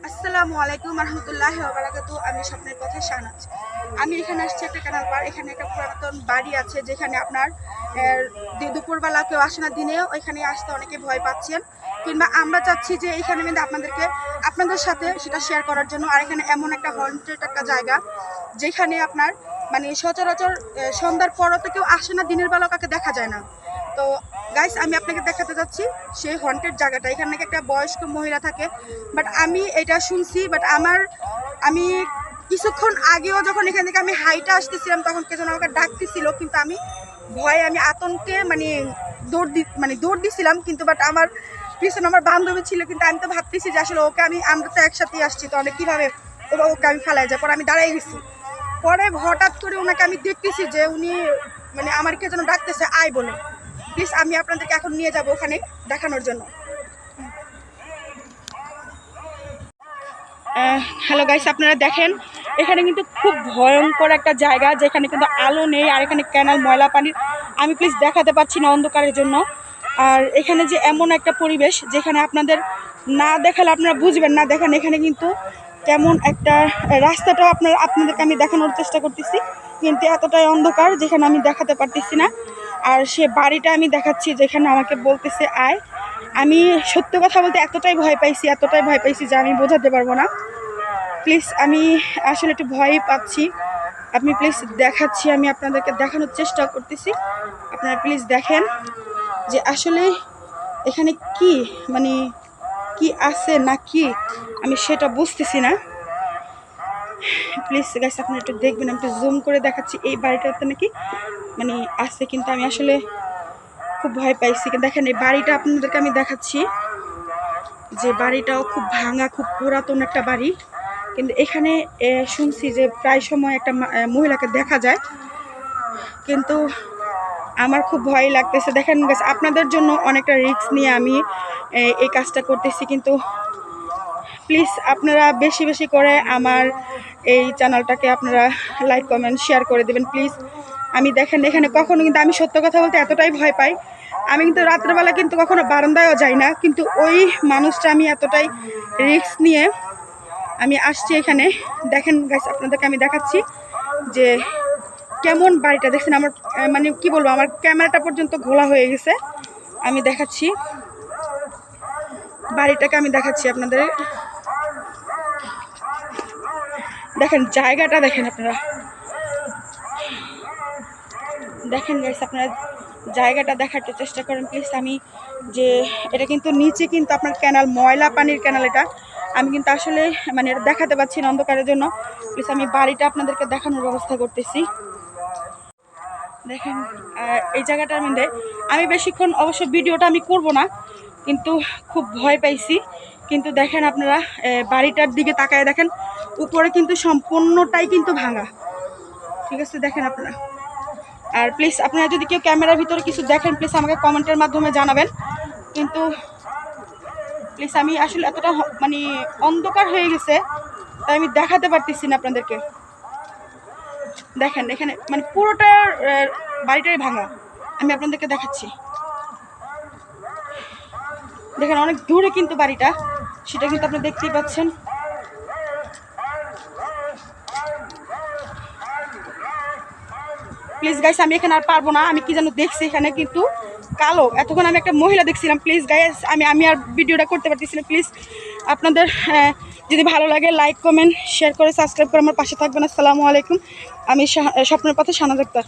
আসসালামু আলাইকুম রহমতুল্লাহি ওয়া বারাকাতুহু। আমি স্বপ্নের পথে শাহনাজ। আমি এখানে আসছি একটা ক্যানাল পার। এখানে একটা পুরাতন বাড়ি আছে যেখানে আপনার দুপুরবেলা কেউ আসে না, দিনেও এখানে আসতে অনেকে ভয় পাচ্ছেন, কিংবা আমরা চাচ্ছি যে এখানে কিন্তু আপনাদের সাথে সেটা শেয়ার করার জন্য। আর এখানে এমন একটা হন্টেড একটা জায়গা যেখানে আপনার মানে সচরাচর সন্ধ্যার পরও তো কেউ আসে না, দিনের বেলা কাকে দেখা যায় না। তো গাইস, আমি আপনাকে দেখাতে যাচ্ছি সেই হন্টেড জায়গাটা। এখানে নাকি একটা বয়স্ক মহিলা থাকে, বাট আমি এটা শুনছি। বাট আমি কিছুক্ষণ আগেও যখন এখান থেকে আমি হাইটা আসতেছিলাম তখন কে যেন আমাকে ডাকতেছিল, কিন্তু আমি ভয়ে আমি আতঙ্কে দৌড় দিছিলাম। কিন্তু বাট আমার পিছনে আমার বান্ধবী ছিল, কিন্তু আমি তো ভাবতেছি যে আসলে আমরা তো একসাথেই আসছি, তো অনেক কীভাবে ওকে আমি ফেলাই যায়। পরে আমি দাঁড়াই গেছি। পরে হঠাৎ করে ওনাকে আমি দেখতেছি যে উনি মানে আমার কে যেন ডাকতেছে আয় বলে। প্লিজ আমি আপনাদেরকে এখন নিয়ে যাব ওখানে দেখানোর জন্য। হ্যালো গাইস, আপনারা দেখেন এখানে কিন্তু খুব ভয়ঙ্কর একটা জায়গা যেখানে কিন্তু আলো নেই, আর এখানে ক্যানাল ময়লা পানির আমি প্লিজ দেখাতে পাচ্ছি না অন্ধকারের জন্য। আর এখানে যে এমন একটা পরিবেশ যেখানে আপনাদের না দেখালে আপনারা বুঝবেন না। দেখেন এখানে কিন্তু কেমন একটা রাস্তাটাও আপনাদেরকে আমি দেখানোর চেষ্টা করতেছি, কিন্তু এতটাই অন্ধকার যেখানে আমি দেখাতে পারতেছি না। আর সে বাড়িটা আমি দেখাচ্ছি যেখানে আমাকে বলতেছে আয়। আমি সত্য কথা বলতে এতটাই ভয় পাইছি যে আমি বোঝাতে পারবো না। প্লিজ আমি আসলে একটু ভয়ই পাচ্ছি। আপনি প্লিজ দেখাচ্ছি, আমি আপনাদেরকে দেখানোর চেষ্টা করতেছি। আপনারা প্লিজ দেখেন যে আসলে এখানে কি মানে কি আছে না কি আমি সেটা বুঝতেছি না। প্লিজ গাইস আপনারা একটু দেখবেন, আমি একটু জুম করে দেখাচ্ছি। এই বাড়িটাতে নাকি মানে আছে, কিন্তু আমি আসলে খুব ভয় পাইছি। দেখেন এই বাড়িটা আপনাদেরকে আমি দেখাচ্ছি, যে বাড়িটাও খুব ভাঙা, খুব পুরাতন একটা বাড়ি। কিন্তু এখানে শুনছি যে প্রায় সময় একটা মহিলাকে দেখা যায়, কিন্তু আমার খুব ভয় লাগতেছে। দেখেন গাইস, আপনাদের জন্য অনেকটা রিস্ক নিয়ে আমি এই কাজটা করতেছি, কিন্তু প্লিজ আপনারা বেশি বেশি করে আমার এই চ্যানেলটাকে আপনারা লাইক কমেন্ট শেয়ার করে দেবেন প্লিজ। আমি দেখেন এখানে কখনো কিন্তু আমি সত্য কথা বলতে এতটাই ভয় পাই, আমি কিন্তু রাত্রেবেলা কিন্তু কখনো বারান্দায়ও যাই না, কিন্তু ওই মানুষটা আমি এতটাই রিস্ক নিয়ে আমি আসছি এখানে। দেখেন গাইস, আপনাদেরকে আমি দেখাচ্ছি যে কেমন বাড়িটা। দেখছেন আমার মানে কি বলবো, আমার ক্যামেরাটা পর্যন্ত ঘোলা হয়ে গেছে। আমি দেখাচ্ছি বাড়িটাকে, আমি দেখাচ্ছি আপনাদের। দেখেন জায়গাটা, দেখেন আপনারা দেখেন গাইস, আপনারা জায়গাটা দেখাতে চেষ্টা করেন প্লিজ। আমি যে এটা কিন্তু নিচে কিন্তু আপনার ক্যানাল, ময়লা পানির ক্যানাল। এটা আমি কিন্তু আসলে মানে এটা দেখাতে পাচ্ছি না অন্ধকারের জন্য। প্লিজ আমি বাড়িটা আপনাদেরকে দেখানোর ব্যবস্থা করতেছি। দেখেন এই জায়গাটার মধ্যে আমি বেশিক্ষণ অবশ্য ভিডিওটা আমি করব না, কিন্তু খুব ভয় পাইছি। কিন্তু দেখেন আপনারা বাড়িটার দিকে তাকায় দেখেন, উপরে কিন্তু সম্পূর্ণটাই কিন্তু ভাঙা। ঠিক আছে, দেখেন আপনারা। আর প্লিজ আপনারা যদি কেউ ক্যামেরার ভিতরে কিছু দেখেন প্লিজ আমাকে কমেন্টের মাধ্যমে জানাবেন। কিন্তু প্লিজ আমি আসলে এতটা মানে অন্ধকার হয়ে গেছে তাই আমি দেখাতে পারতেছি না আপনাদেরকে। দেখেন এখানে মানে পুরোটা বাড়িটাই ভাঙা। আমি আপনাদেরকে দেখাচ্ছি, দেখেন অনেক দূরে কিন্তু বাড়িটা, সেটা কিন্তু আপনি দেখতেই পাচ্ছেন। প্লিজ গাইস, আমি এখানে আর পারবো না। আমি কি যেন দেখছি এখানে কিন্তু কালো, এতক্ষণ আমি একটা মহিলা দেখছিলাম। প্লিজ গাইস, আমি আর ভিডিওটা করতে পারতেছি না। প্লিজ আপনাদের যদি ভালো লাগে লাইক কমেন্ট শেয়ার করে সাবস্ক্রাইব করে আমার পাশে থাকবেন। আসসালামু আলাইকুম। আমি স্বপ্নের পথে শাহনাজ আক্তার।